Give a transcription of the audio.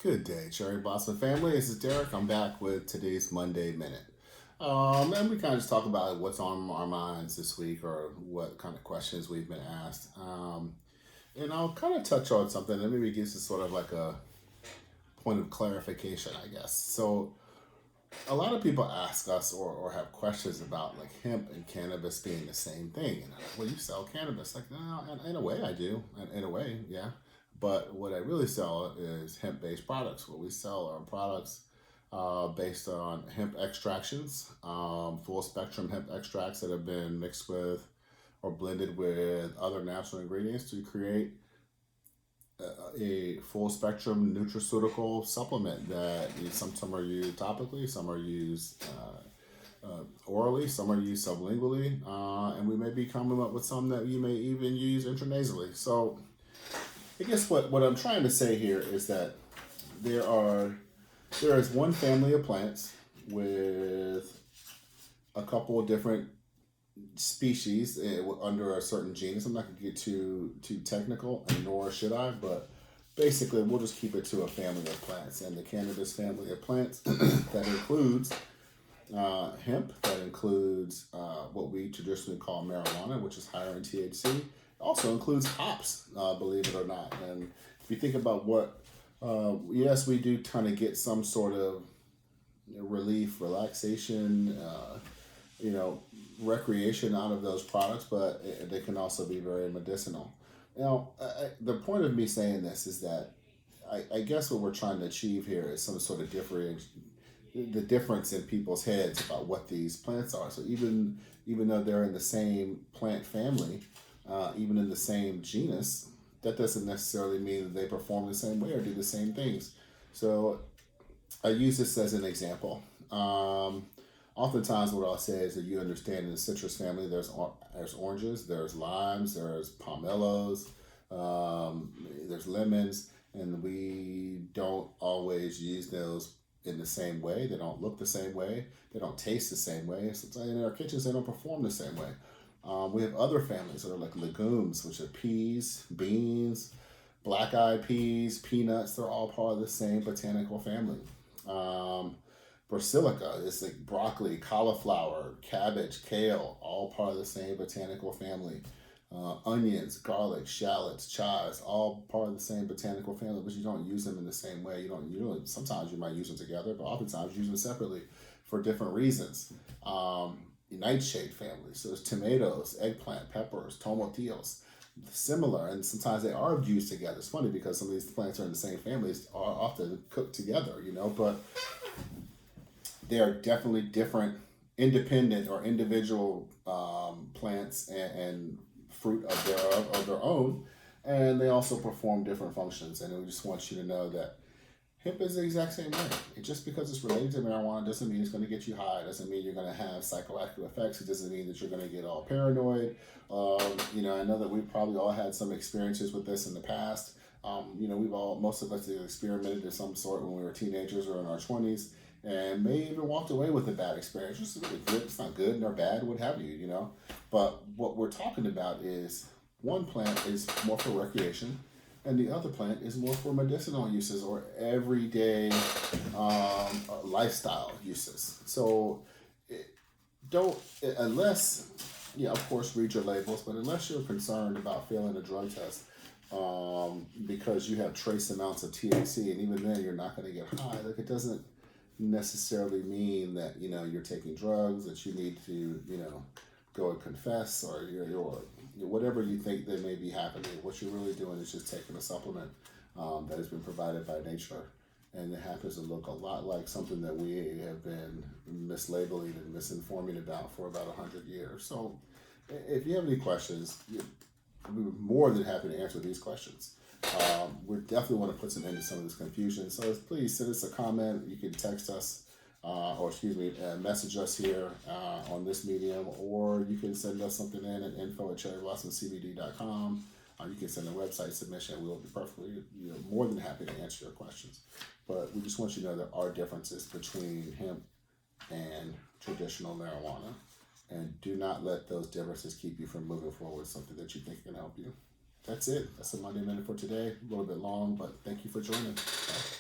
Good day, Cherry Blossom family. This is Derek. I'm back with today's Monday Minute. And we kind of just talk about what's on our minds this week or what kind of questions we've been asked. And I'll kind of touch on something that maybe gives us sort of like a point of clarification, I guess. So, a lot of people ask us or have questions about like hemp and cannabis being the same thing. And I'm like, well, you sell cannabis. Like, no, in a way I do. In a way, yeah. But what I really sell is hemp-based products. What we sell are products based on hemp extractions, full spectrum hemp extracts that have been mixed with or blended with other natural ingredients to create a full spectrum nutraceutical supplement that some are used topically, some are used orally, some are used sublingually, and we may be coming up with some that you may even use intranasally. So I guess what I'm trying to say here is that there is one family of plants with a couple of different species under a certain genus. I'm not going to get too technical, and nor should I, but basically we'll just keep it to a family of plants. And the cannabis family of plants that includes hemp, that includes what we traditionally call marijuana, which is higher in THC. Also includes hops, believe it or not. And if you think about what, yes, we do kind of get some sort of relief, relaxation, recreation out of those products, but they can also be very medicinal. Now, the point of me saying this is that I guess what we're trying to achieve here is some sort of the difference in people's heads about what these plants are. So even though they're in the same plant family, even in the same genus, that doesn't necessarily mean that they perform the same way or do the same things. So I use this as an example. Oftentimes what I'll say is that you understand in the citrus family, there's oranges, there's limes, there's pomelos, there's lemons, and we don't always use those in the same way. They don't look the same way. They don't taste the same way. Sometimes in our kitchens, they don't perform the same way. We have other families that are like legumes, which are peas, beans, black-eyed peas, peanuts. They're all part of the same botanical family. Brassica is like broccoli, cauliflower, cabbage, kale, all part of the same botanical family. Onions, garlic, shallots, chives, all part of the same botanical family, but you don't use them in the same way. Sometimes you might use them together, but oftentimes you use them separately for different reasons. Nightshade family, so there's tomatoes, eggplant, peppers, tomatillos, similar, and sometimes they are used together. It's funny because some of these plants are in the same families, are often cooked together, but they are definitely different, independent or individual plants and fruit of their own, and they also perform different functions. And we just want you to know that hemp is the exact same way. Just because it's related to marijuana doesn't mean it's going to get you high. It doesn't mean you're going to have psychoactive effects. It doesn't mean that you're going to get all paranoid. I know that we've probably all had some experiences with this in the past. Most of us have experimented of some sort when we were teenagers or in our 20s, and may even walked away with a bad experience. It's really good. It's not good nor bad, what have you, But what we're talking about is one plant is more for recreation, and the other plant is more for medicinal uses or everyday lifestyle uses. So unless, of course, read your labels, but unless you're concerned about failing a drug test because you have trace amounts of THC, and even then you're not going to get high, like it doesn't necessarily mean that, you're taking drugs, that you need to, go and confess, or your whatever you think that may be happening. What you're really doing is just taking a supplement that has been provided by nature, and it happens to look a lot like something that we have been mislabeling and misinforming about for about 100 years. So if you have any questions, we're more than happy to answer these questions. We definitely want to put some end to some of this confusion. So please send us a comment. You can text us, message us here on this medium, or you can send us something in at info@cherryblossoncbd.com. You can send a website submission. We'll be perfectly, more than happy to answer your questions. But we just want you to know there are differences between hemp and traditional marijuana. And do not let those differences keep you from moving forward with something that you think can help you. That's it. That's the Monday Minute for today. A little bit long, but thank you for joining. Bye.